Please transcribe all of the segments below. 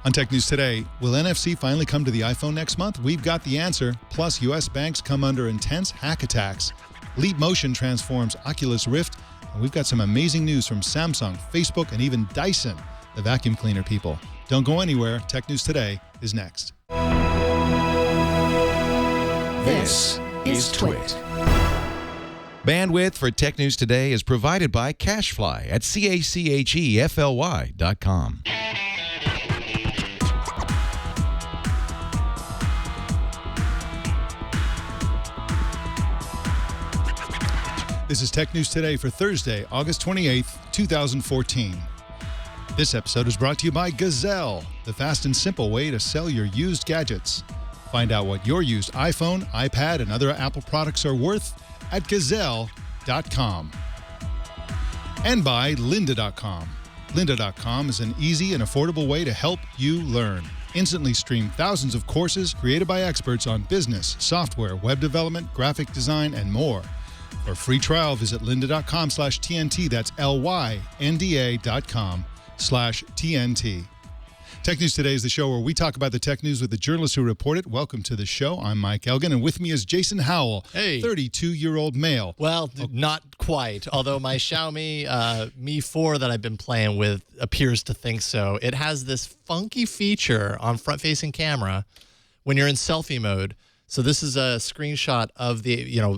On Tech News Today, will NFC finally come to the iPhone next month? We've got the answer. Plus, U.S. banks come under intense hack attacks. Leap Motion transforms Oculus Rift. And we've got some amazing news from Samsung, Facebook, and even Dyson, the vacuum cleaner people. Don't go anywhere. Tech News Today is next. This is Twit. Bandwidth for Tech News Today is provided by CashFly at CACHEFLY.com. This is Tech News Today for Thursday, August 28th, 2014. This episode is brought to you by Gazelle, the fast and simple way to sell your used gadgets. Find out what your used iPhone, iPad, and other Apple products are worth at Gazelle.com. And by Lynda.com. Lynda.com is an easy and affordable way to help you learn. Instantly stream thousands of courses created by experts on business, software, web development, graphic design, and more. For a free trial, visit lynda.com/TNT. That's LYNDA.com/TNT. Tech News Today is the show where we talk about the tech news with the journalists who report it. Welcome to the show. I'm Mike Elgan, and with me is Jason Howell, 32-year-old male. Well, not quite, although my Xiaomi Mi 4 that I've been playing with appears to think so. It has this funky feature on front-facing camera when you're in selfie mode. So this is a screenshot of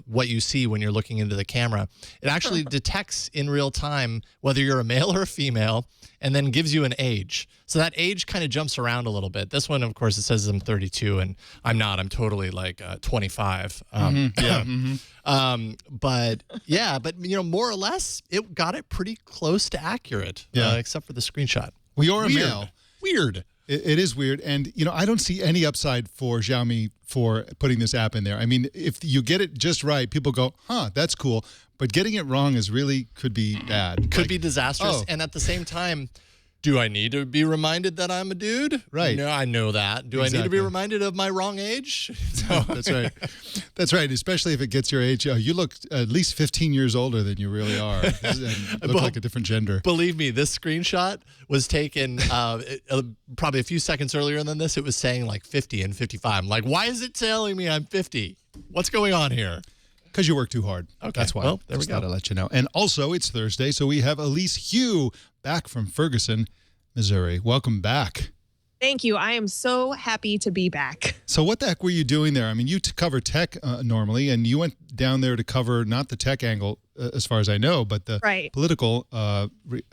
what you see when you're looking into the camera. It actually detects in real time whether you're a male or a female and then gives you an age. So that age kind of jumps around a little bit. This one, of course, it says I'm 32 and I'm not. I'm totally like 25. But more or less, it got it pretty close to accurate, except for the screenshot. Well, you're a male. Weird. It is weird, and I don't see any upside for Xiaomi for putting this app in there. I mean, if you get it just right, people go, that's cool, but getting it wrong could be bad. Could be disastrous, and at the same time, do I need to be reminded that I'm a dude? Right. No, I know that. Do I need to be reminded of my wrong age? No. That's right. That's right, especially if it gets your age. You look at least 15 years older than you really are. And look like a different gender. Believe me, this screenshot was taken probably a few seconds earlier than this. It was saying like 50 and 55. I'm like, why is it telling me I'm 50? What's going on here? Because you work too hard. Okay. That's why. Well, there we go. Just thought I'd let you know. And also, it's Thursday, so we have Elise Hugh back from Ferguson, Missouri. Welcome back. Thank you. I am so happy to be back. So what the heck were you doing there? I mean, you cover tech normally, and you went down there to cover not the tech angle, as far as I know, but the political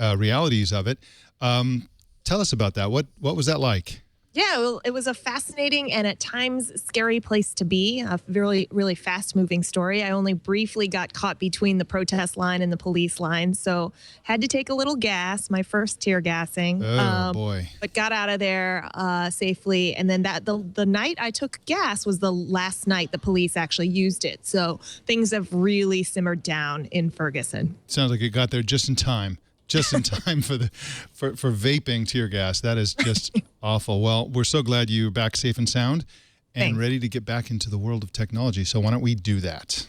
realities of it. Tell us about that. What was that like? Yeah, well, it was a fascinating and at times scary place to be. A really, really fast-moving story. I only briefly got caught between the protest line and the police line, so had to take a little gas, my first tear gassing. Oh, boy. But got out of there safely. And then the night I took gas was the last night the police actually used it. So things have really simmered down in Ferguson. Sounds like it got there just in time. Just in time for vaping tear gas. That is just awful. Well, we're so glad you're back safe and sound and ready to get back into the world of technology. So why don't we do that?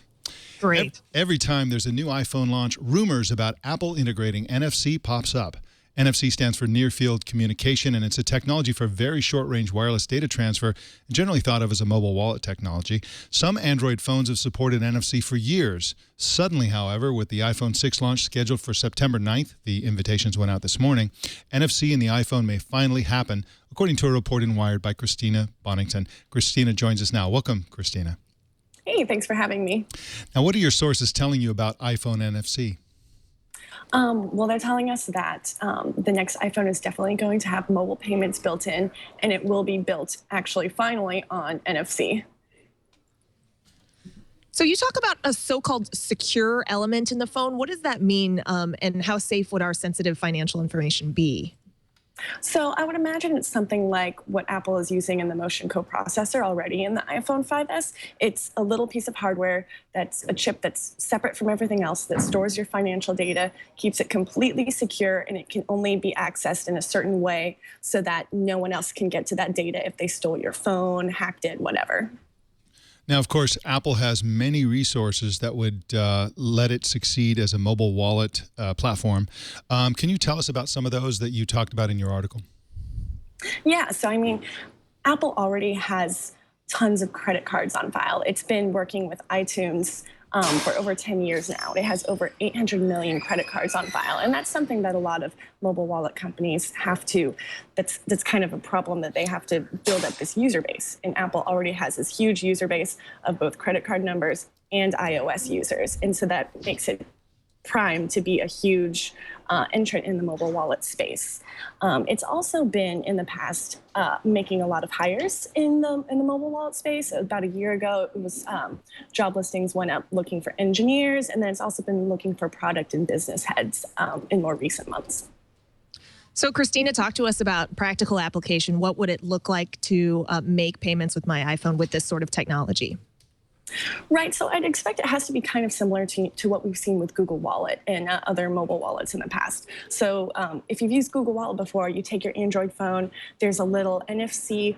Great. Every time there's a new iPhone launch, rumors about Apple integrating NFC pops up. NFC stands for Near Field Communication, and it's a technology for very short-range wireless data transfer, generally thought of as a mobile wallet technology. Some Android phones have supported NFC for years. Suddenly, however, with the iPhone 6 launch scheduled for September 9th, the invitations went out this morning, NFC in the iPhone may finally happen, according to a report in Wired by Christina Bonnington. Christina joins us now. Welcome, Christina. Hey, thanks for having me. Now, what are your sources telling you about iPhone NFC? Well, they're telling us that the next iPhone is definitely going to have mobile payments built in, and it will be built actually finally on NFC. So you talk about a so-called secure element in the phone. What does that mean, and how safe would our sensitive financial information be? So I would imagine it's something like what Apple is using in the Motion coprocessor already in the iPhone 5S. It's a little piece of hardware that's a chip that's separate from everything else, that stores your financial data, keeps it completely secure, and it can only be accessed in a certain way so that no one else can get to that data if they stole your phone, hacked it, whatever. Now, of course, Apple has many resources that would let it succeed as a mobile wallet platform. Can you tell us about some of those that you talked about in your article? Yeah, so I mean, Apple already has tons of credit cards on file. It's been working with iTunes for over 10 years now. It has over 800 million credit cards on file. And that's something that a lot of mobile wallet companies have to, that's kind of a problem, that they have to build up this user base. And Apple already has this huge user base of both credit card numbers and iOS users. And so that makes it primed to be a huge entrant in the mobile wallet space. It's also been in the past making a lot of hires in the mobile wallet space. About a year ago, it was job listings went up looking for engineers, and then it's also been looking for product and business heads in more recent months. So Christina, talk to us about practical application. What would it look like to make payments with my iPhone with this sort of technology? Right, so I'd expect it has to be kind of similar to what we've seen with Google Wallet and other mobile wallets in the past. So if you've used Google Wallet before, you take your Android phone, there's a little NFC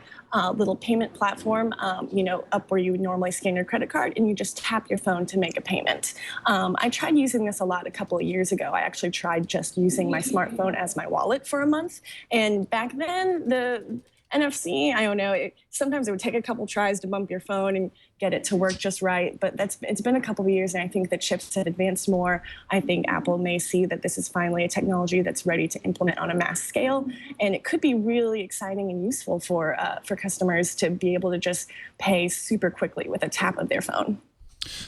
little payment platform, up where you would normally scan your credit card, and you just tap your phone to make a payment. I tried using this a lot a couple of years ago. I actually tried just using my smartphone as my wallet for a month, and back then the NFC, I don't know, sometimes it would take a couple tries to bump your phone and get it to work just right, but it's been a couple of years, and I think the chips have advanced more. I think Apple may see that this is finally a technology that's ready to implement on a mass scale, and it could be really exciting and useful for customers to be able to just pay super quickly with a tap of their phone.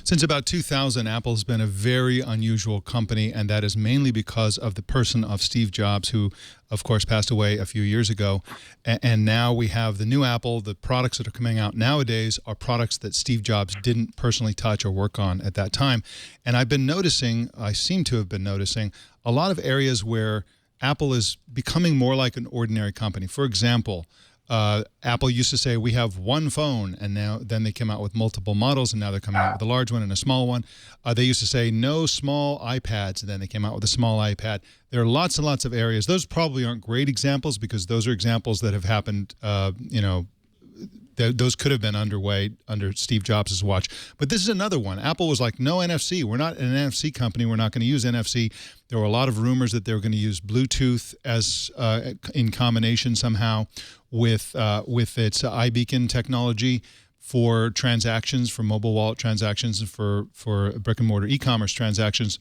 Since about 2000, Apple's been a very unusual company, and that is mainly because of the person of Steve Jobs, who, of course, passed away a few years ago. And now we have the new Apple. The products that are coming out nowadays are products that Steve Jobs didn't personally touch or work on at that time. And I've been noticing, I seem to have been noticing, a lot of areas where Apple is becoming more like an ordinary company. For example, Apple used to say we have one phone, and then they came out with multiple models, and now they're coming out with a large one and a small one. They used to say no small iPads, and then they came out with a small iPad. There are lots and lots of areas. Those probably aren't great examples because those are examples that have happened, those could have been underway under Steve Jobs' watch. But this is another one. Apple was like, no NFC. We're not an NFC company. We're not going to use NFC. There were a lot of rumors that they were going to use Bluetooth as in combination somehow with its iBeacon technology for transactions, for mobile wallet transactions, and for brick-and-mortar e-commerce transactions.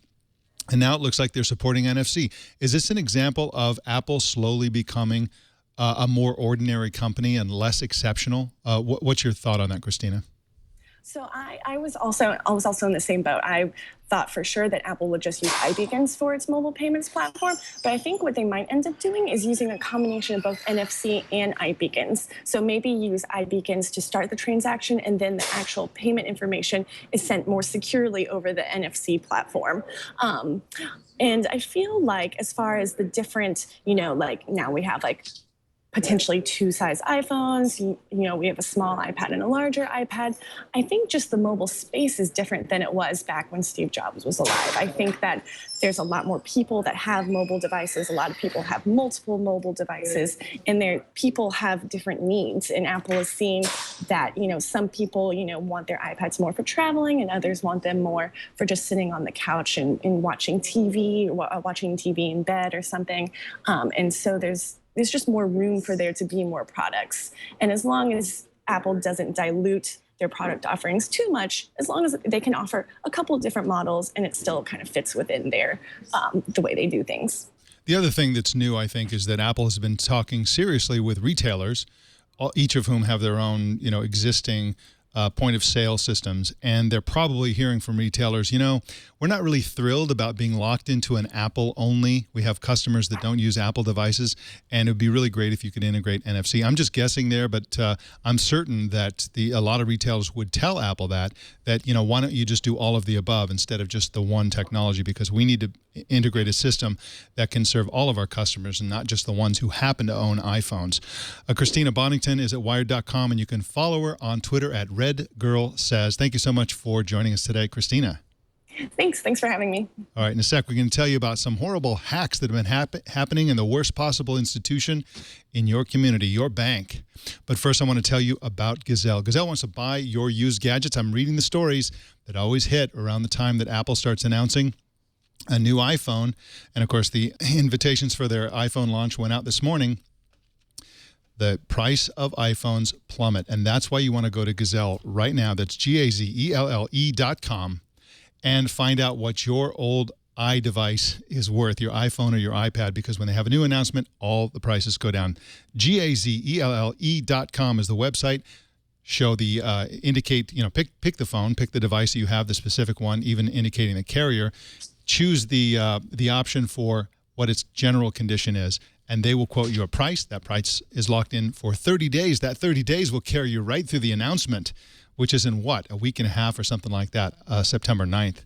And now it looks like they're supporting NFC. Is this an example of Apple slowly becoming a more ordinary company and less exceptional? What's your thought on that, Christina? So I was also in the same boat. I thought for sure that Apple would just use iBeacons for its mobile payments platform, but I think what they might end up doing is using a combination of both NFC and iBeacons. So maybe use iBeacons to start the transaction, and then the actual payment information is sent more securely over the NFC platform. And I feel like as far as the different, like now we have like potentially two-size iPhones, we have a small iPad and a larger iPad. I think just the mobile space is different than it was back when Steve Jobs was alive. I think that there's a lot more people that have mobile devices. A lot of people have multiple mobile devices, and people have different needs. And Apple is seeing that, some people, want their iPads more for traveling, and others want them more for just sitting on the couch and watching TV in bed or something. And so there's just more room for there to be more products. And as long as Apple doesn't dilute their product offerings too much, as long as they can offer a couple of different models and it still kind of fits within their the way they do things. The other thing that's new, I think, is that Apple has been talking seriously with retailers, each of whom have their own, existing point of sale systems, and they're probably hearing from retailers, we're not really thrilled about being locked into an Apple only. We have customers that don't use Apple devices, and it would be really great if you could integrate NFC. I'm just guessing there, but I'm certain that a lot of retailers would tell Apple that why don't you just do all of the above instead of just the one technology, because we need to integrate a system that can serve all of our customers and not just the ones who happen to own iPhones. Christina Bonnington is at Wired.com, and you can follow her on Twitter at RedGirlSays. Thank you so much for joining us today, Christina. Thanks for having me. All right, in a sec, we're going to tell you about some horrible hacks that have been happening in the worst possible institution in your community, your bank. But first, I want to tell you about Gazelle. Gazelle wants to buy your used gadgets. I'm reading the stories that always hit around the time that Apple starts announcing a new iPhone. And, of course, the invitations for their iPhone launch went out this morning. the price of iPhones plummet. And that's why you want to go to Gazelle right now. That's GAZELLE.com and find out what your old iDevice is worth, your iPhone or your iPad, because when they have a new announcement, all the prices go down. GAZELLE.com is the website. Show the indicate, pick the phone, pick the device that you have, the specific one, even indicating the carrier. Choose the option for what its general condition is, and they will quote you a price. That price is locked in for 30 days. That 30 days will carry you right through the announcement, which is in a week and a half or something like that, September 9th.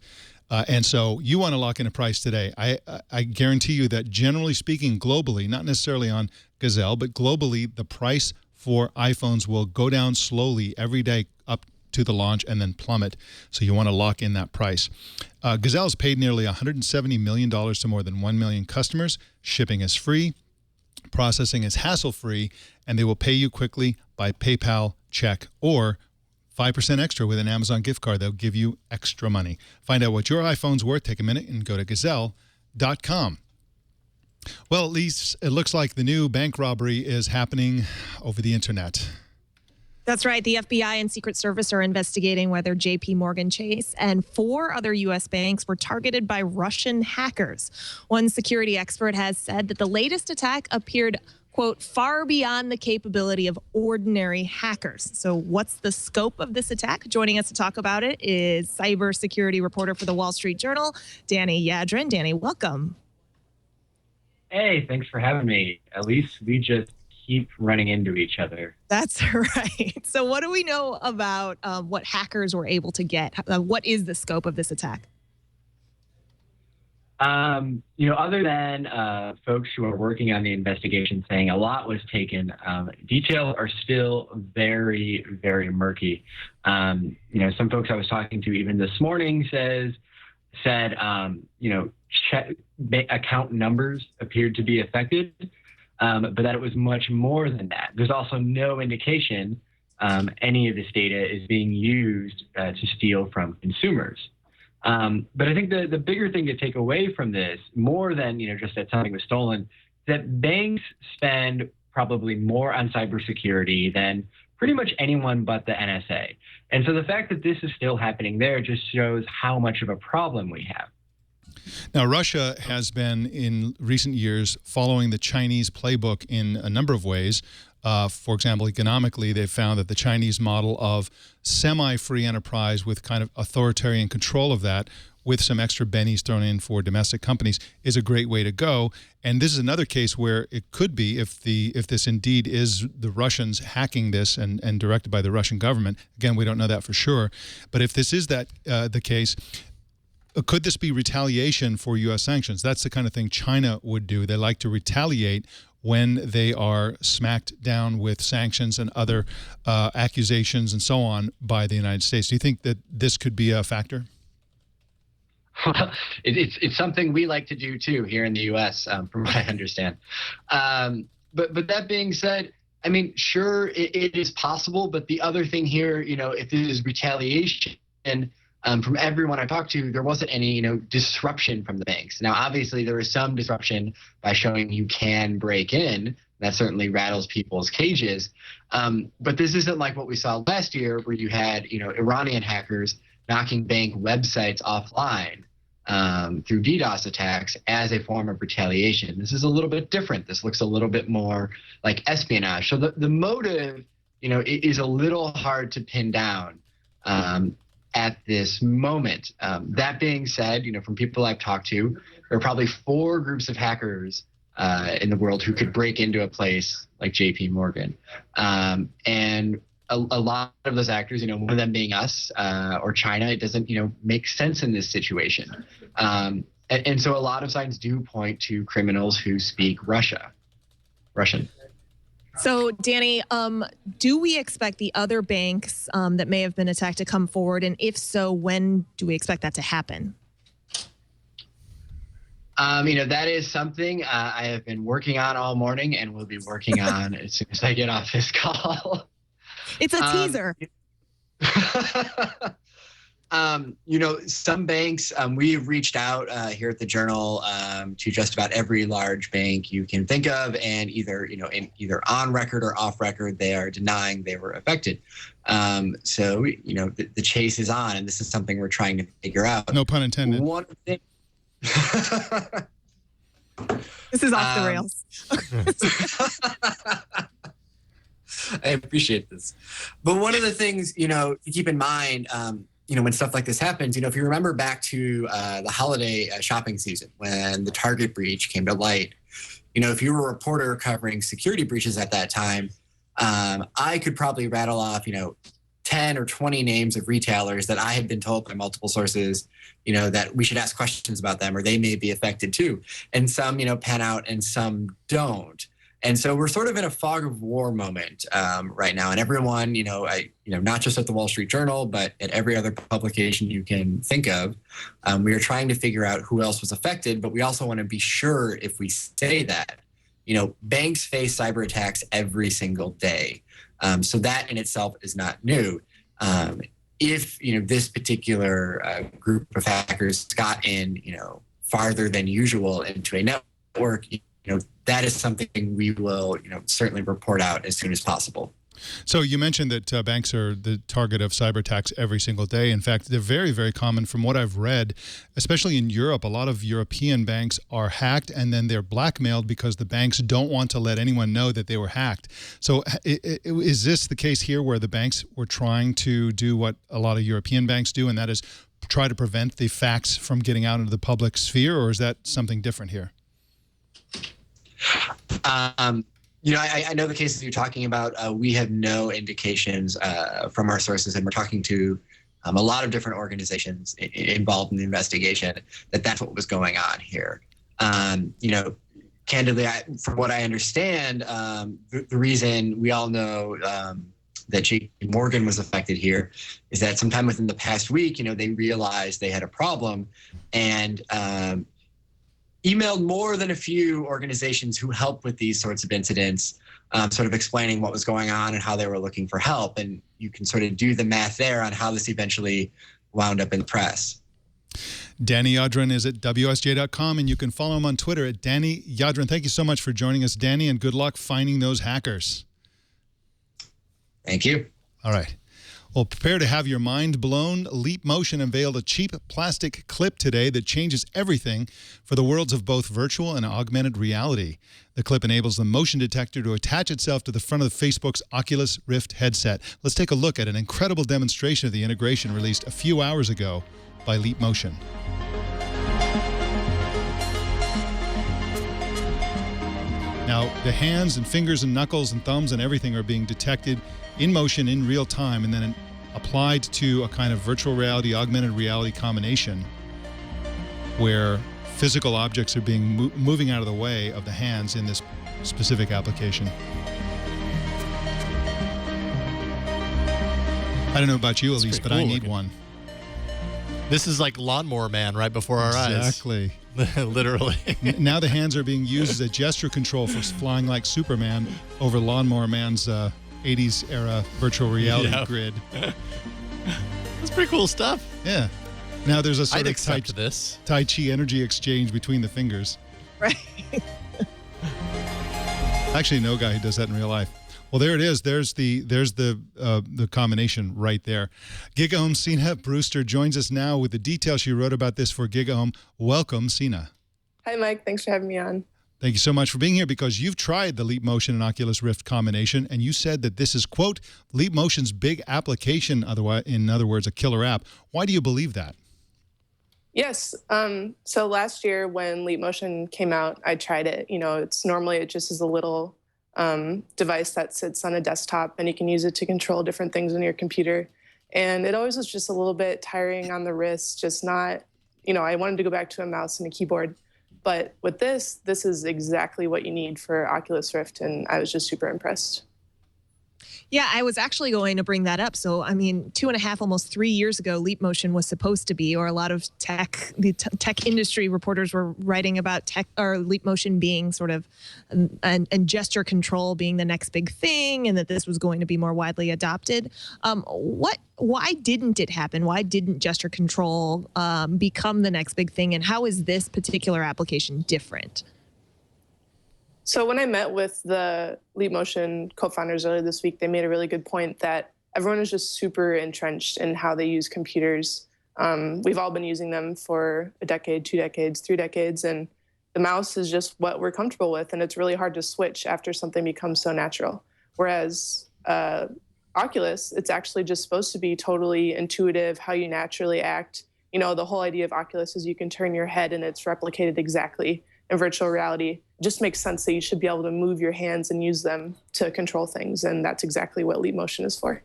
And so you want to lock in a price today. I guarantee you that generally speaking, globally, not necessarily on Gazelle, but globally, the price for iPhones will go down slowly every day up to the launch and then plummet. So you want to lock in that price. Gazelle has paid nearly $170 million to more than 1 million customers. Shipping is free. Processing is hassle-free. And they will pay you quickly by PayPal, check, or 5% extra with an Amazon gift card. They'll give you extra money. Find out what your iPhone's worth. Take a minute and go to Gazelle.com. Well, Elise, it looks like the new bank robbery is happening over the internet. That's right. The FBI and Secret Service are investigating whether J.P. Morgan Chase and 4 other U.S. banks were targeted by Russian hackers. One security expert has said that the latest attack appeared, quote, far beyond the capability of ordinary hackers. So what's the scope of this attack? Joining us to talk about it is cybersecurity reporter for the Wall Street Journal, Danny Yadron. Danny, welcome. Hey, thanks for having me. At least we just keep running into each other. That's right. So what do we know about what hackers were able to get? What is the scope of this attack? Other than folks who are working on the investigation saying a lot was taken, details are still very, very murky. Some folks I was talking to even this morning said, account numbers appeared to be affected, but that it was much more than that. There's also no indication any of this data is being used to steal from consumers. But I think the bigger thing to take away from this, more than just that something was stolen, is that banks spend probably more on cybersecurity than pretty much anyone but the NSA. And so the fact that this is still happening there just shows how much of a problem we have. Now, Russia has been, in recent years, following the Chinese playbook in a number of ways. For example, economically, they've found that the Chinese model of semi-free enterprise with kind of authoritarian control of that, with some extra bennies thrown in for domestic companies, is a great way to go. And this is another case where it could be, if this indeed is the Russians hacking this and directed by the Russian government. Again, we don't know that for sure. But if this is the case, could this be retaliation for U.S. sanctions? That's the kind of thing China would do. They like to retaliate when they are smacked down with sanctions and other accusations and so on by the United States. Do you think that this could be a factor? Well, it's something we like to do too here in the U.S., from what I understand. But that being said, I mean, sure, it is possible. But the other thing here, if it is retaliation, from everyone I talked to, there wasn't any, disruption from the banks. Now, obviously, there was some disruption by showing you can break in. That certainly rattles people's cages. But this isn't like what we saw last year, where you had, Iranian hackers knocking bank websites offline through DDoS attacks as a form of retaliation. This is a little bit different. This looks a little bit more like espionage. So the motive, is a little hard to pin down at this moment. That being said, from people I've talked to, there are probably 4 groups of hackers in the world who could break into a place like J.P. Morgan. And a lot of those actors, one of them being us or China, it doesn't, make sense in this situation. And so a lot of signs do point to criminals who speak Russian. So, Danny, do we expect the other banks that may have been attacked to come forward? And if so, when do we expect that to happen? That is something I have been working on all morning and will be working on as soon as I get off this call. It's a teaser. Some banks, we've reached out here at the Journal to just about every large bank you can think of, and either on record or off record, they are denying they were affected. The chase is on, and this is something we're trying to figure out. No pun intended. One thing. This is off the rails. I appreciate this. But one of the things, to keep in mind, when stuff like this happens, if you remember back to the holiday shopping season when the Target breach came to light, if you were a reporter covering security breaches at that time, I could probably rattle off, 10 or 20 names of retailers that I had been told by multiple sources, that we should ask questions about them or they may be affected too. And some, pan out and some don't. And so we're sort of in a fog of war moment right now. And everyone, not just at the Wall Street Journal, but at every other publication you can think of, we are trying to figure out who else was affected. But we also want to be sure if we say that, banks face cyber attacks every single day. So that in itself is not new. If, this particular group of hackers got in, farther than usual into a network, that is something we will, certainly report out as soon as possible. So you mentioned that banks are the target of cyber attacks every single day. In fact, they're very, very common from what I've read, especially in Europe. A lot of European banks are hacked and then they're blackmailed because the banks don't want to let anyone know that they were hacked. So is this the case here where the banks were trying to do what a lot of European banks do, and that is try to prevent the facts from getting out into the public sphere, or is that something different here? I know the cases you're talking about. We have no indications from our sources, and we're talking to a lot of different organizations involved in the investigation that that's what was going on here. Candidly, from what I understand, the reason we all know that JP Morgan was affected here is that sometime within the past week, they realized they had a problem and emailed more than a few organizations who help with these sorts of incidents, sort of explaining what was going on and how they were looking for help. And you can sort of do the math there on how this eventually wound up in the press. Danny Yadron is at WSJ.com, and you can follow him on Twitter at Danny Yadron. Thank you so much for joining us, Danny, and good luck finding those hackers. Thank you. All right. Well, prepare to have your mind blown. Leap Motion unveiled a cheap plastic clip today that changes everything for the worlds of both virtual and augmented reality. The clip enables the motion detector to attach itself to the front of Facebook's Oculus Rift headset. Let's take a look at an incredible demonstration of the integration released a few hours ago by Leap Motion. Now, the hands and fingers and knuckles and thumbs and everything are being detected in motion in real time and then applied to a kind of virtual reality, augmented reality combination where physical objects are being moving out of the way of the hands in this specific application. I don't know about you, Elise, but I need one. This is like Lawnmower Man right before our eyes. Exactly. Literally. Now the hands are being used as a gesture control for flying like Superman over Lawnmower Man's 80s era virtual reality grid. That's pretty cool stuff. Yeah. Now there's a sort of Tai Chi energy exchange between the fingers. Right. I actually know a guy who does that in real life. Well, there it is. There's the combination right there. GigaHome's Signe Brewster joins us now with the details she wrote about this for GigaHome. Welcome, Signe. Hi, Mike. Thanks for having me on. Thank you so much for being here, because you've tried the Leap Motion and Oculus Rift combination, and you said that this is, quote, Leap Motion's big application, in other words, a killer app. Why do you believe that? Yes. So last year when Leap Motion came out, I tried it. It just is a little device that sits on a desktop, and you can use it to control different things on your computer. And it always was just a little bit tiring on the wrist, just not, I wanted to go back to a mouse and a keyboard. But with this is exactly what you need for Oculus Rift, and I was just super impressed. Yeah, I was actually going to bring that up. So, I mean, 2.5, almost 3 years ago, Leap Motion was supposed to be, or a lot of tech industry reporters were writing about Leap Motion being sort of, and gesture control being the next big thing, and that this was going to be more widely adopted. Why didn't it happen? Why didn't gesture control become the next big thing? And how is this particular application different? So when I met with the Leap Motion co-founders earlier this week, they made a really good point that everyone is just super entrenched in how they use computers. We've all been using them for a decade, 2 decades, 3 decades, and the mouse is just what we're comfortable with, and it's really hard to switch after something becomes so natural. Whereas Oculus, it's actually just supposed to be totally intuitive, how you naturally act. You know, the whole idea of Oculus is you can turn your head and it's replicated exactly. In virtual reality, it just makes sense that you should be able to move your hands and use them to control things, and that's exactly what Leap Motion is for.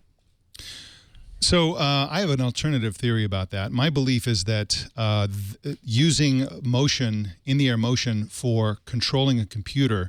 So I have an alternative theory about that. My belief is that using motion, in-the-air motion, for controlling a computer,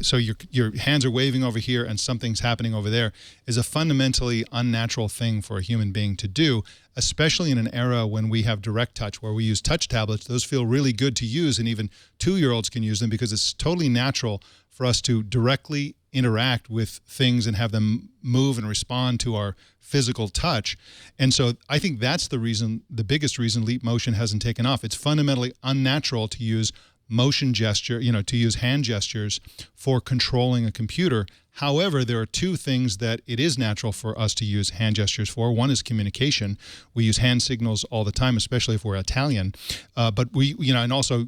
so your hands are waving over here and something's happening over there, is a fundamentally unnatural thing for a human being to do, especially in an era when we have direct touch, where we use touch tablets. Those feel really good to use, and even 2-year-olds can use them because it's totally natural for us to directly interact with things and have them move and respond to our physical touch. And so I think that's the reason, the biggest reason Leap Motion hasn't taken off. It's fundamentally unnatural to use motion gesture, to use hand gestures for controlling a computer. However, there are 2 things that it is natural for us to use hand gestures for. One is communication. We use hand signals all the time, especially if we're Italian. But we, and also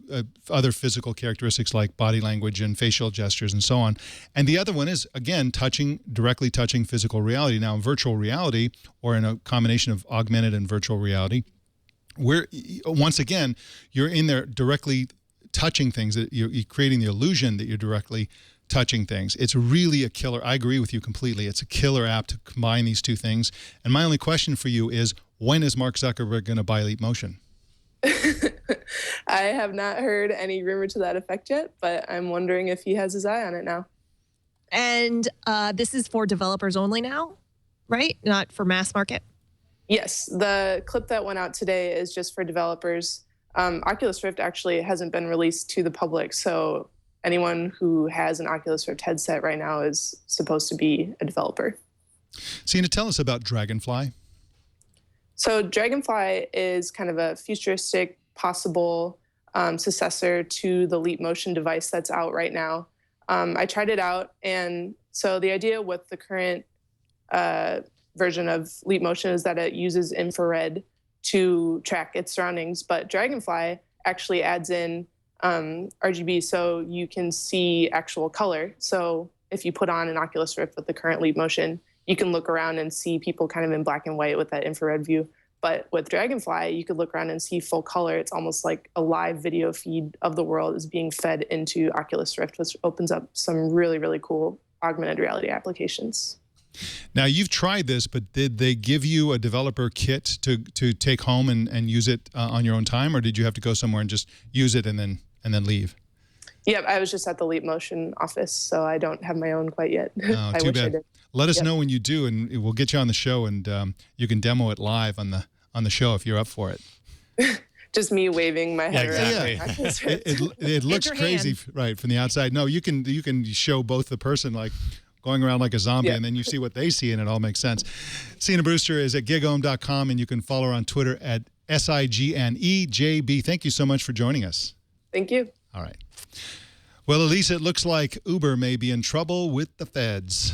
other physical characteristics like body language and facial gestures and so on. And the other one is, again, directly touching physical reality. Now, in virtual reality, or in a combination of augmented and virtual reality, once again, you're in there directly touching things, that you're creating the illusion that you're directly touching things. It's really a killer. I agree with you completely. It's a killer app to combine these 2 things. And my only question for you is, when is Mark Zuckerberg going to buy Leap Motion? I have not heard any rumor to that effect yet, but I'm wondering if he has his eye on it now. And this is for developers only now, right? Not for mass market? Yes. The clip that went out today is just for developers. Oculus Rift actually hasn't been released to the public, so anyone who has an Oculus Rift headset right now is supposed to be a developer. Signe, tell us about Dragonfly. So Dragonfly is kind of a futuristic possible successor to the Leap Motion device that's out right now. I tried it out, and so the idea with the current version of Leap Motion is that it uses infrared to track its surroundings, but Dragonfly actually adds in RGB so you can see actual color. So if you put on an Oculus Rift with the current Leap Motion, you can look around and see people kind of in black and white with that infrared view. But with Dragonfly, you could look around and see full color. It's almost like a live video feed of the world is being fed into Oculus Rift, which opens up some really, really cool augmented reality applications. Now, you've tried this, but did they give you a developer kit to take home and use it on your own time, or did you have to go somewhere and just use it and then leave? Yeah, I was just at the Leap Motion office, so I don't have my own quite yet. Oh, I too wish bad. I did. Let us know when you do, and we'll get you on the show, and you can demo it live on the show if you're up for it. Just me waving my head around. Yeah. It looks crazy, right, from the outside. No, you can show both the person like going around like a zombie, and then you see what they see, and it all makes sense. Signe Brewster is at gigohm.com, and you can follow her on Twitter at SIGNEJB. Thank you so much for joining us. Thank you. All right. Well, Elise, it looks like Uber may be in trouble with the feds.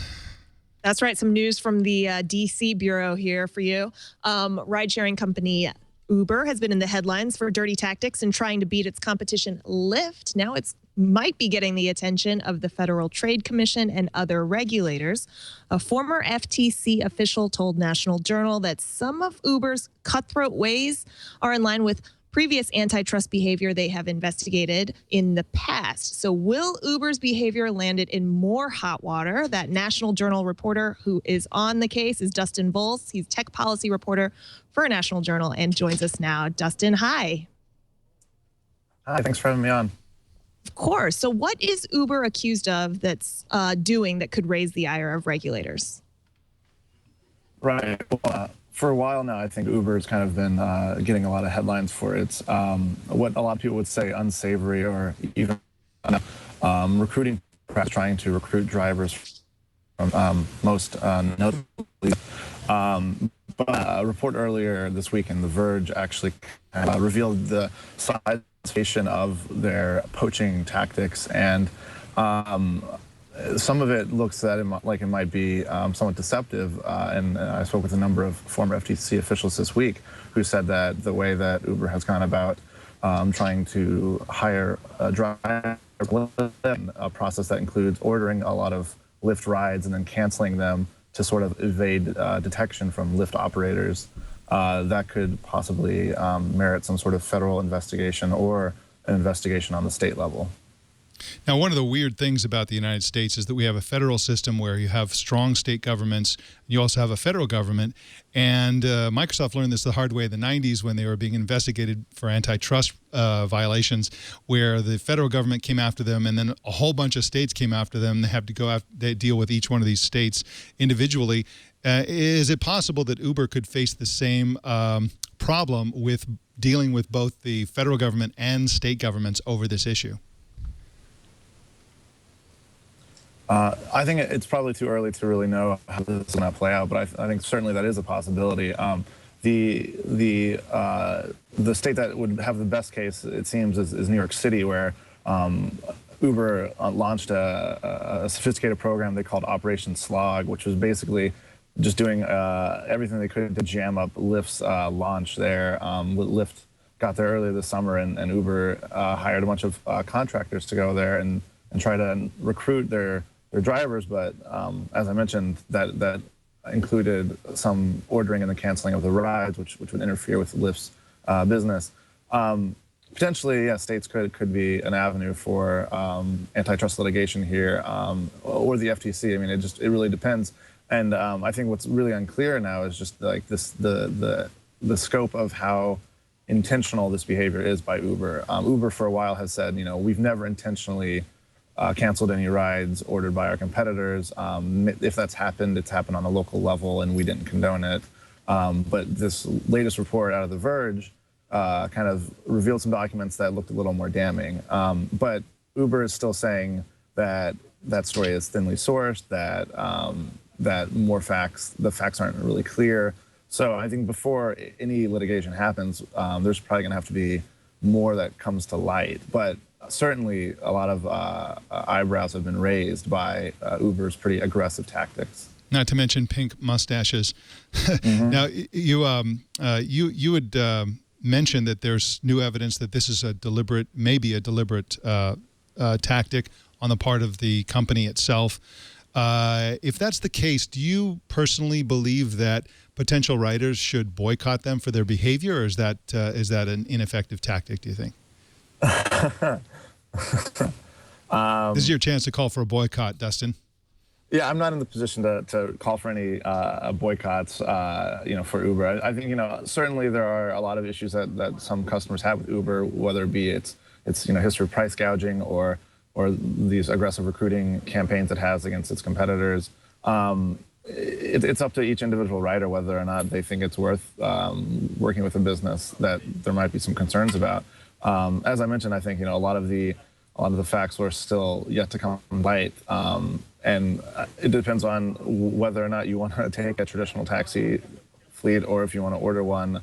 That's right. Some news from the D.C. Bureau here for you. Ride-sharing company Uber has been in the headlines for dirty tactics and trying to beat its competition Lyft. Now it's might be getting the attention of the Federal Trade Commission and other regulators. A former FTC official told National Journal that some of Uber's cutthroat ways are in line with previous antitrust behavior they have investigated in the past. So will Uber's behavior land it in more hot water? That National Journal reporter who is on the case is Dustin Volz. He's tech policy reporter for National Journal and joins us now. Dustin, hi. Hi, thanks for having me on. Of course. So what is Uber accused of that's doing that could raise the ire of regulators? Right. Well, for a while now, I think Uber's kind of been getting a lot of headlines for its what a lot of people would say unsavory or even recruiting, perhaps trying to recruit drivers from most notably. But a report earlier this week in The Verge actually revealed the size of their poaching tactics, and some of it looks like it might be somewhat deceptive. And I spoke with a number of former FTC officials this week who said that the way that Uber has gone about trying to hire a driver, a process that includes ordering a lot of Lyft rides and then canceling them to sort of evade detection from Lyft operators, that could possibly merit some sort of federal investigation or an investigation on the state level. Now, one of the weird things about the United States is that we have a federal system where you have strong state governments. You also have a federal government. And Microsoft learned this the hard way in the 90s when they were being investigated for antitrust violations, where the federal government came after them and then a whole bunch of states came after them. They have to go they deal with each one of these states individually. Is it possible that Uber could face the same problem with dealing with both the federal government and state governments over this issue? I think it's probably too early to really know how this is going to play out, but I think certainly that is a possibility. The state that would have the best case, it seems, is New York City, where Uber launched a sophisticated program they called Operation Slog, which was basically just doing everything they could to jam up Lyft's launch there. Lyft got there earlier this summer, and Uber hired a bunch of contractors to go there and try to recruit their drivers, but as I mentioned, that included some ordering and the canceling of the rides, which would interfere with Lyft's business. Potentially, yeah, states could be an avenue for antitrust litigation here, or the FTC. I mean, it really depends. And I think what's really unclear now is just like the scope of how intentional this behavior is by Uber. Uber for a while has said, we've never intentionally canceled any rides ordered by our competitors. If that's happened, it's happened on a local level and we didn't condone it. But this latest report out of The Verge kind of revealed some documents that looked a little more damning. But Uber is still saying that that story is thinly sourced, that the facts aren't really clear. So I think before any litigation happens, there's probably going to have to be more that comes to light. But certainly a lot of eyebrows have been raised by Uber's pretty aggressive tactics. Not to mention pink mustaches. Mm-hmm. Now, you had mentioned that there's new evidence that this is maybe a deliberate tactic on the part of the company itself. If that's the case, do you personally believe that potential riders should boycott them for their behavior, or is that an ineffective tactic, do you think? This is your chance to call for a boycott, Dustin. Yeah, I'm not in the position to call for any boycotts, for Uber. I think, certainly there are a lot of issues that some customers have with Uber, whether it be its history of price gouging or these aggressive recruiting campaigns it has against its competitors. It's up to each individual rider whether or not they think it's worth working with a business that there might be some concerns about. As I mentioned, I think a lot of the facts are still yet to come to light, and it depends on whether or not you want to take a traditional taxi fleet or if you want to order one.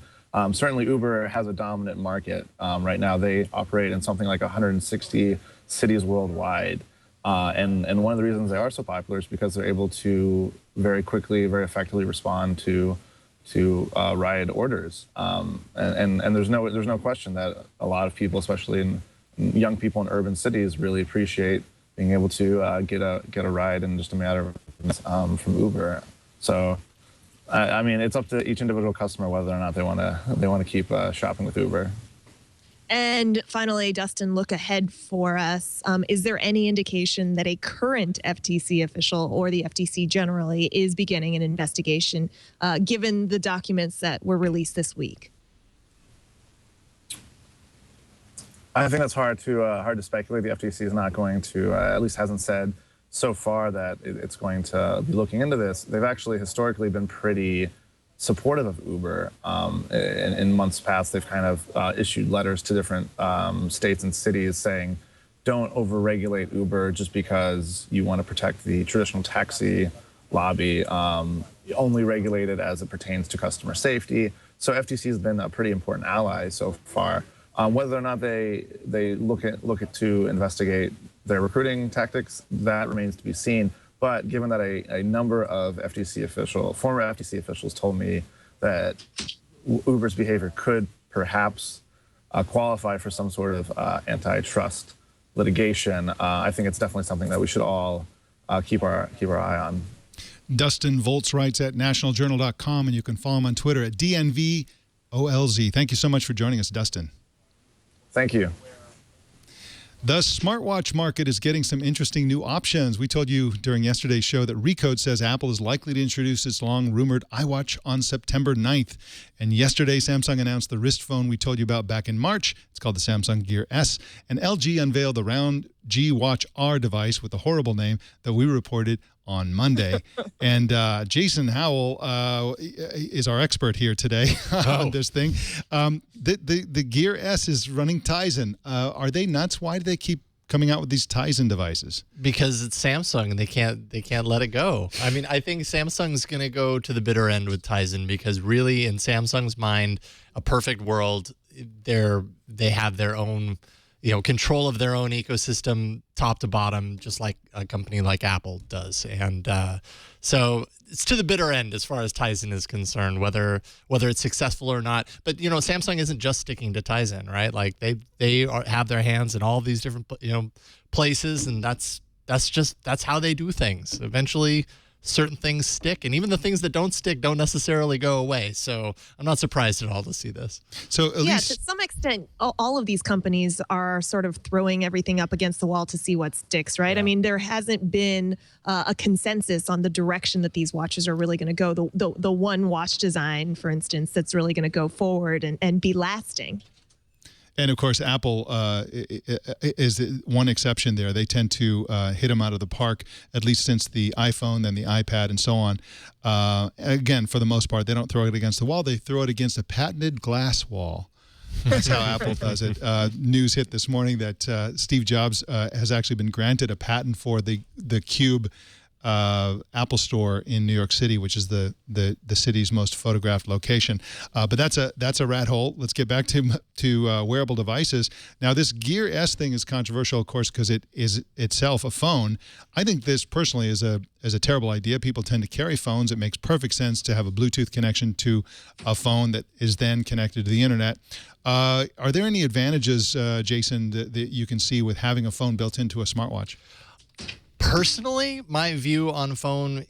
Certainly, Uber has a dominant market right now. They operate in something like 160 cities worldwide, and one of the reasons they are so popular is because they're able to very quickly, very effectively respond to ride orders, and there's no question that a lot of people, especially young people in urban cities, really appreciate being able to get a ride in just a matter of minutes from Uber. So, I mean, it's up to each individual customer whether or not they want to keep shopping with Uber. And finally, Dustin, look ahead for us. Is there any indication that a current FTC official or the FTC generally is beginning an investigation, given the documents that were released this week? I think that's hard to speculate. The FTC is not going to, at least hasn't said so far that it's going to be looking into this. They've actually historically been pretty supportive of Uber. In months past, they've kind of issued letters to different states and cities saying, don't overregulate Uber just because you want to protect the traditional taxi lobby. Only regulate it as it pertains to customer safety. So FTC has been a pretty important ally so far. Whether or not they look at to investigate their recruiting tactics, that remains to be seen. But given that a number of former FTC officials told me that Uber's behavior could perhaps qualify for some sort of antitrust litigation, I think it's definitely something that we should all keep our eye on. Dustin Volz writes at nationaljournal.com, and you can follow him on Twitter at DNVOLZ. Thank you so much for joining us, Dustin. Thank you. The smartwatch market is getting some interesting new options. We told you during yesterday's show that Recode says Apple is likely to introduce its long-rumored iWatch on September 9th. And yesterday, Samsung announced the wrist phone we told you about back in March. It's called the Samsung Gear S. And LG unveiled the round G Watch R device with a horrible name that we reported on Monday. And Jason Howell is our expert here today on this thing. The Gear S is running Tizen. Are they nuts? Why do they keep coming out with these Tizen devices? Because it's Samsung and they can't let it go. I mean, I think Samsung's going to go to the bitter end with Tizen because really in Samsung's mind, a perfect world, they have their own control of their own ecosystem top to bottom, just like a company like Apple does. And so it's to the bitter end as far as Tizen is concerned, whether it's successful or not. But, Samsung isn't just sticking to Tizen, right? Like they have their hands in all these different, places, and that's how they do things. Eventually, certain things stick, and even the things that don't stick don't necessarily go away. So I'm not surprised at all to see this. So Elise, yeah, to some extent, all of these companies are sort of throwing everything up against the wall to see what sticks, right? Yeah. I mean, there hasn't been a consensus on the direction that these watches are really going to go. The one watch design, for instance, that's really going to go forward and be lasting. And, of course, Apple is one exception there. They tend to hit them out of the park, at least since the iPhone, then the iPad, and so on. Again, for the most part, they don't throw it against the wall. They throw it against a patented glass wall. That's how Apple does it. News hit this morning that Steve Jobs has actually been granted a patent for the Cube Apple Store in New York City, which is the city's most photographed location. But that's a rat hole. Let's get back to wearable devices. Now, this Gear S thing is controversial, of course, because it is itself a phone. I think this personally is a terrible idea. People tend to carry phones. It makes perfect sense to have a Bluetooth connection to a phone that is then connected to the internet. Are there any advantages, Jason, that you can see with having a phone built into a smartwatch? Personally, my view on phones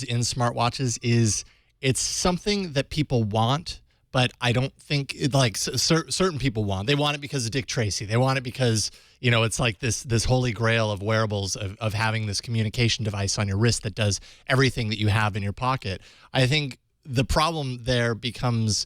in smartwatches is it's something that people want, but I don't think certain people want. They want it because of Dick Tracy. They want it because it's like this holy grail of wearables of having this communication device on your wrist that does everything that you have in your pocket. I think the problem there becomes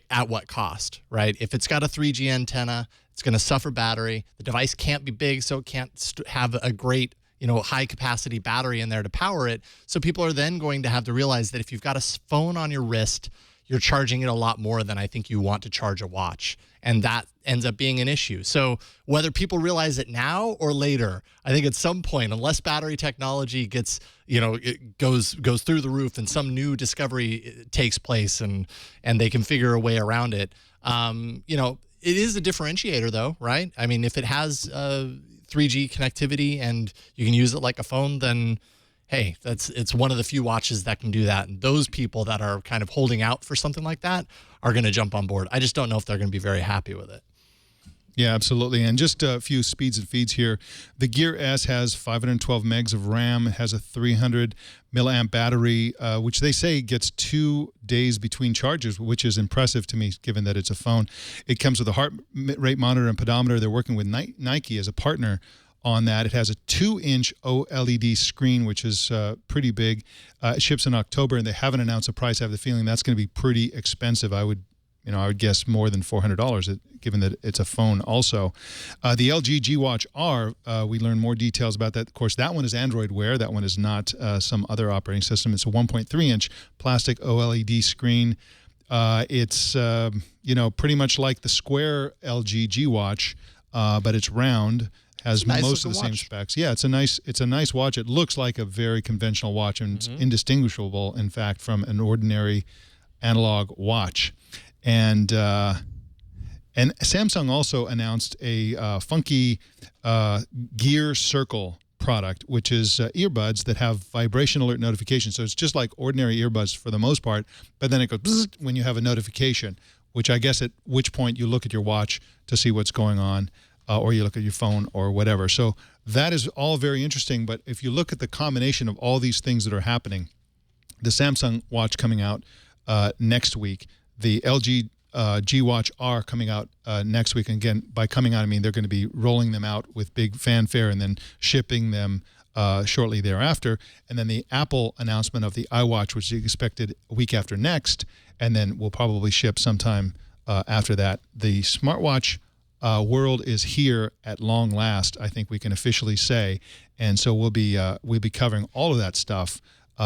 at what cost, right? If it's got a 3G antenna, it's going to suffer battery. The device can't be big, so it can't have a great high capacity battery in there to power it. So people are then going to have to realize that if you've got a phone on your wrist, you're charging it a lot more than I think you want to charge a watch. And that ends up being an issue. So whether people realize it now or later, I think at some point, unless battery technology gets, it goes through the roof and some new discovery takes place and they can figure a way around it, it is a differentiator though, right? I mean, if it has 3G connectivity and you can use it like a phone, then hey, it's one of the few watches that can do that. And those people that are kind of holding out for something like that are going to jump on board. I just don't know if they're going to be very happy with it. Yeah, absolutely. And just a few speeds and feeds here. The Gear S has 512 megs of RAM. It has a 300 milliamp battery, which they say gets 2 days between charges, which is impressive to me, given that it's a phone. It comes with a heart rate monitor and pedometer. They're working with Nike as a partner on that. It has a 2-inch OLED screen, which is pretty big. It ships in October, and they haven't announced a price. I have the feeling that's going to be pretty expensive. I would I would guess more than $400, given that it's a phone also. The LG G Watch R, we learn more details about that. Of course, that one is Android Wear. That one is not some other operating system. It's a 1.3-inch plastic OLED screen. It's, pretty much like the square LG G Watch, but it's round. Has most of the same specs. Yeah, it's a nice watch. It looks like a very conventional watch, and it's indistinguishable, in fact, from an ordinary analog watch. And Samsung also announced a funky Gear Circle product, which is earbuds that have vibration alert notifications. So it's just like ordinary earbuds for the most part, but then it goes bzzz when you have a notification, which I guess at which point you look at your watch to see what's going on. Or you look at your phone or whatever. So that is all very interesting. But if you look at the combination of all these things that are happening, the Samsung watch coming out next week, the LG G Watch R coming out next week. And again, by coming out, I mean they're going to be rolling them out with big fanfare and then shipping them shortly thereafter. And then the Apple announcement of the iWatch, which is expected a week after next, and then will probably ship sometime after that. The smartwatch world is here at long last, I think we can officially say, and so we'll be covering all of that stuff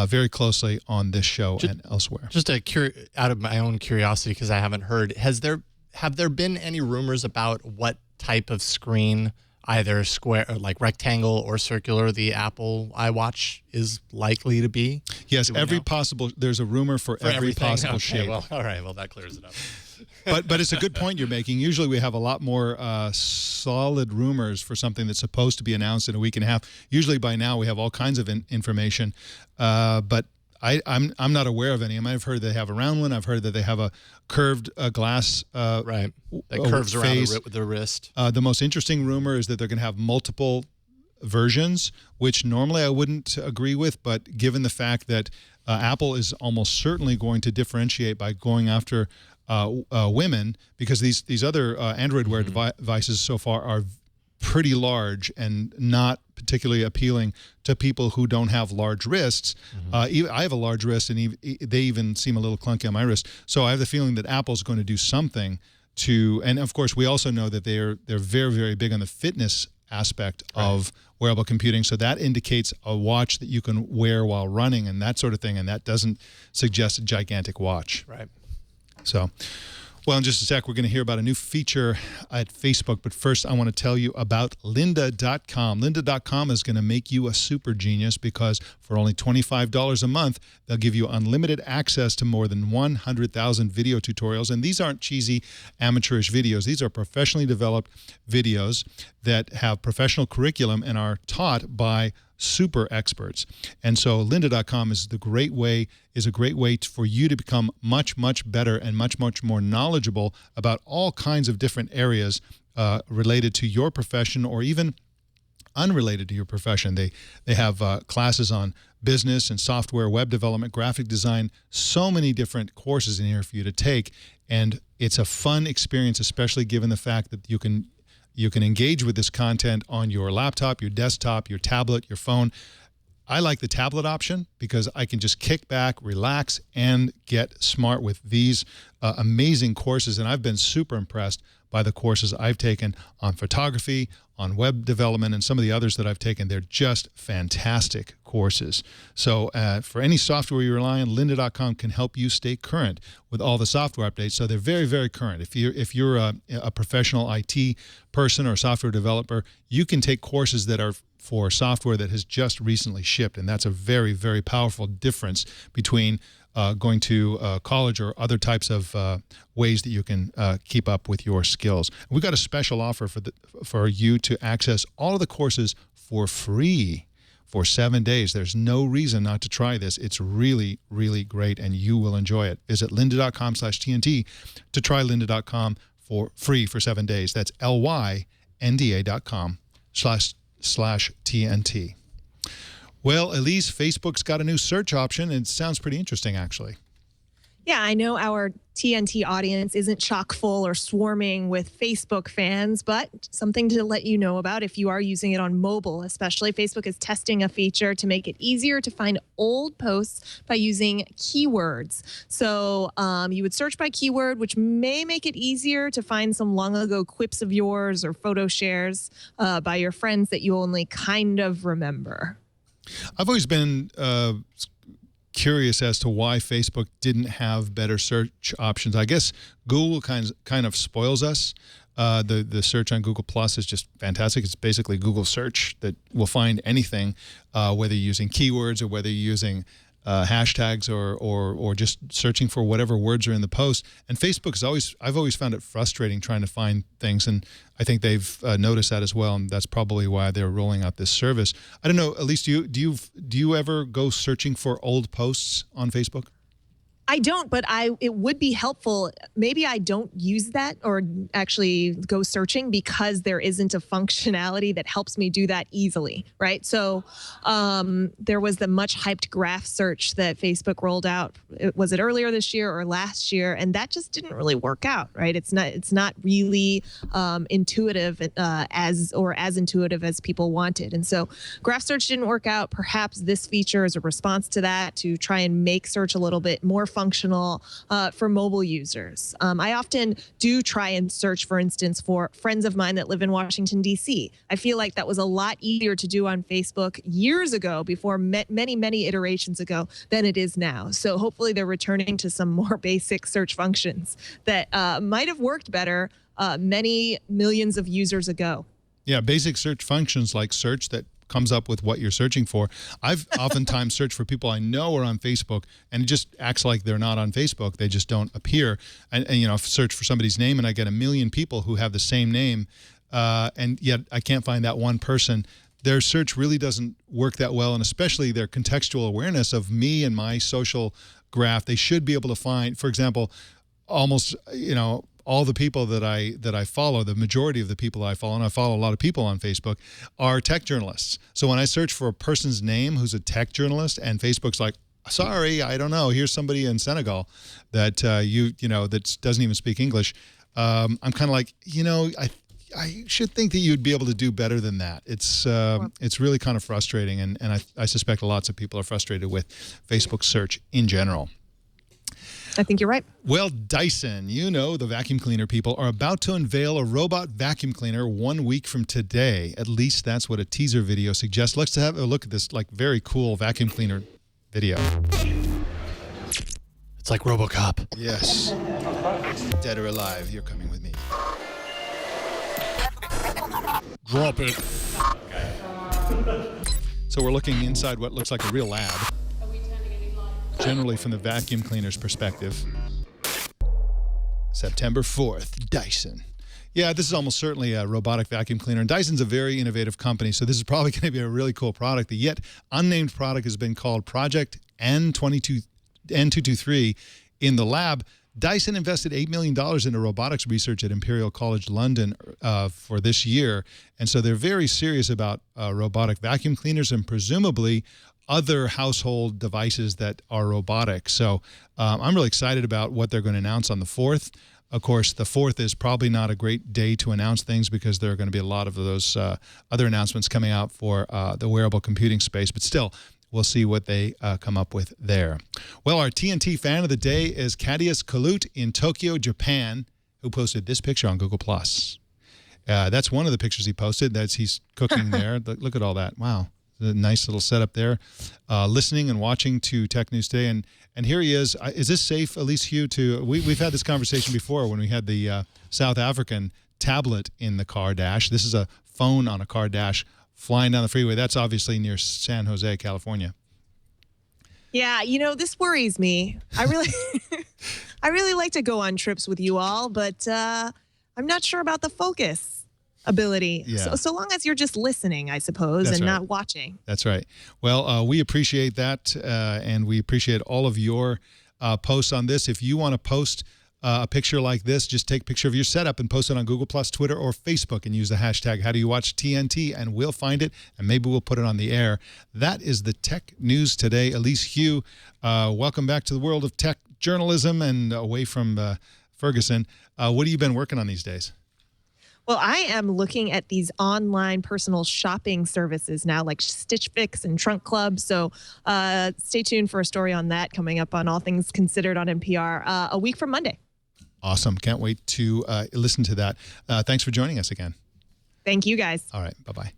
very closely on this show and elsewhere. Just out of my own curiosity, because I haven't heard, have there been any rumors about what type of screen, either square or like rectangle or circular, the Apple iWatch is likely to be? Yes, there's a rumor for every possible shape. Well, all right, well that clears it up. But it's a good point you're making. Usually we have a lot more solid rumors for something that's supposed to be announced in a week and a half. Usually by now we have all kinds of information, but I'm not aware of any. I might have heard they have a round one. I've heard that they have a curved glass right that curves face around the wrist. The most interesting rumor is that they're going to have multiple versions, which normally I wouldn't agree with, but given the fact that Apple is almost certainly going to differentiate by going after women, because these other Android Wear devices so far are pretty large and not particularly appealing to people who don't have large wrists. I have a large wrist, and they even seem a little clunky on my wrist. So I have the feeling that Apple's going to do something to, and of course we also know that they're very, very big on the fitness aspect of wearable computing. So that indicates a watch that you can wear while running and that sort of thing, and that doesn't suggest a gigantic watch. Right. So, well, in just a sec, we're going to hear about a new feature at Facebook. But first, I want to tell you about lynda.com. Lynda.com is going to make you a super genius, because for only $25 a month, they'll give you unlimited access to more than 100,000 video tutorials. And these aren't cheesy, amateurish videos. These are professionally developed videos that have professional curriculum and are taught by super experts. And so lynda.com is a great way for you to become much, much better and much, much more knowledgeable about all kinds of different areas related to your profession or even unrelated to your profession. They have classes on business and software, web development, graphic design, so many different courses in here for you to take. And it's a fun experience, especially given the fact that you can engage with this content on your laptop, your desktop, your tablet, your phone. I like the tablet option because I can just kick back, relax, and get smart with these amazing courses. And I've been super impressed by the courses I've taken on photography, on web development, and some of the others that I've taken. They're just fantastic courses. So for any software you rely on, lynda.com can help you stay current with all the software updates. So they're very, very current. If you're a professional IT person or software developer, you can take courses that are for software that has just recently shipped, and that's a very, very powerful difference between going to college or other types of ways that you can keep up with your skills. We've got a special offer for you to access all of the courses for free for 7 days. There's no reason not to try this. It's really, really great, and you will enjoy it. Visit lynda.com/TNT to try lynda.com for free for 7 days. That's lynda.com/TNT. Well, Elise, Facebook's got a new search option, and it sounds pretty interesting, actually. Yeah, I know our TNT audience isn't chock full or swarming with Facebook fans, but something to let you know about if you are using it on mobile, especially. Facebook is testing a feature to make it easier to find old posts by using keywords. So you would search by keyword, which may make it easier to find some long ago quips of yours or photo shares by your friends that you only kind of remember. I've always been curious as to why Facebook didn't have better search options. I guess Google kind of spoils us. The search on Google Plus is just fantastic. It's basically Google search that will find anything, whether you're using keywords or whether you're using hashtags or just searching for whatever words are in the post. And Facebook I've always found it frustrating trying to find things, and I think they've noticed that as well, and that's probably why they're rolling out this service. I don't know, Elise, do you ever go searching for old posts on Facebook? I don't, but it would be helpful. Maybe I don't use that or actually go searching because there isn't a functionality that helps me do that easily, right? So there was the much hyped graph search that Facebook rolled out. Was it earlier this year or last year? And that just didn't really work out, right? It's not really intuitive as intuitive as people wanted. And so graph search didn't work out. Perhaps this feature is a response to that, to try and make search a little bit more functional for mobile users. I often do try and search, for instance, for friends of mine that live in Washington, D.C. I feel like that was a lot easier to do on Facebook years ago, before many iterations ago, than it is now. So hopefully they're returning to some more basic search functions that might have worked better many millions of users ago. Yeah, basic search functions like search that comes up with what you're searching for. I've oftentimes searched for people I know are on Facebook, and it just acts like they're not on Facebook. They just don't appear. And you know, search for somebody's name, and I get a million people who have the same name, and yet I can't find that one person. Their search really doesn't work that well, and especially their contextual awareness of me and my social graph. They should be able to find, for example, almost, you know, all the people that I follow, the majority of the people I follow, and I follow a lot of people on Facebook, are tech journalists. So when I search for a person's name who's a tech journalist, and Facebook's like, sorry, I don't know, here's somebody in Senegal that that doesn't even speak English, I'm kind of like, you know, I should think that you'd be able to do better than that. It's really kind of frustrating, and I suspect lots of people are frustrated with Facebook search in general. I think you're right. Well, Dyson, you know, the vacuum cleaner people, are about to unveil a robot vacuum cleaner 1 week from today. At least that's what a teaser video suggests. Let's have a look at this very cool vacuum cleaner video. It's like RoboCop. Yes. Dead or alive, you're coming with me. Drop it. So we're looking inside what looks like a real lab. Generally from the vacuum cleaner's perspective. September 4th, Dyson. Yeah, this is almost certainly a robotic vacuum cleaner. And Dyson's a very innovative company, so this is probably going to be a really cool product. The yet unnamed product has been called Project N223 in the lab. Dyson invested $8 million into robotics research at Imperial College London for this year. And so they're very serious about robotic vacuum cleaners and presumably other household devices that are robotic. So I'm really excited about what they're going to announce on the 4th. Of course, the 4th is probably not a great day to announce things because there are going to be a lot of those other announcements coming out for the wearable computing space. But still, we'll see what they come up with there. Well, our TNT fan of the day is Kadius Kalut in Tokyo, Japan, who posted this picture on Google+. That's one of the pictures he posted. He's cooking there. Look at all that. Wow. A nice little setup there, listening and watching to Tech News Today. And here he is. Is this safe, Elise, we've had this conversation before when we had the South African tablet in the car dash. This is a phone on a car dash flying down the freeway. That's obviously near San Jose, California. Yeah, you know, this worries me. I really like to go on trips with you all, but I'm not sure about the focus ability. Yeah. So long as you're just listening, I suppose, That's and right. not watching. That's right. Well, we appreciate that, and we appreciate all of your posts on this. If you want to post a picture like this, just take a picture of your setup and post it on Google+, Twitter, or Facebook and use the hashtag HowDoYouWatchTNT, and we'll find it, and maybe we'll put it on the air. That is the tech news today. Elise Hu, welcome back to the world of tech journalism and away from Ferguson. What have you been working on these days? Well, I am looking at these online personal shopping services now, like Stitch Fix and Trunk Club. So stay tuned for a story on that coming up on All Things Considered on NPR a week from Monday. Awesome. Can't wait to listen to that. Thanks for joining us again. Thank you, guys. All right. Bye-bye.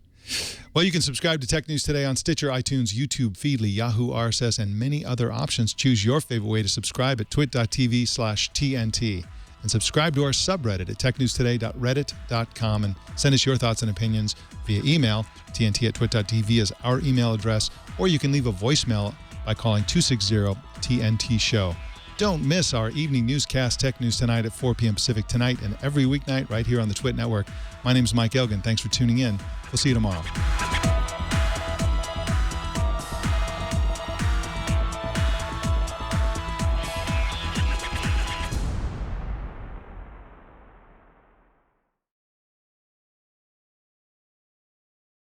Well, you can subscribe to Tech News Today on Stitcher, iTunes, YouTube, Feedly, Yahoo RSS, and many other options. Choose your favorite way to subscribe at twit.tv/TNT. And subscribe to our subreddit at technewstoday.reddit.com and send us your thoughts and opinions via email. TNT@twit.tv is our email address, or you can leave a voicemail by calling 260-TNT-SHOW. Don't miss our evening newscast, Tech News Tonight at 4 p.m. Pacific tonight and every weeknight right here on the Twit Network. My name is Mike Elgan. Thanks for tuning in. We'll see you tomorrow.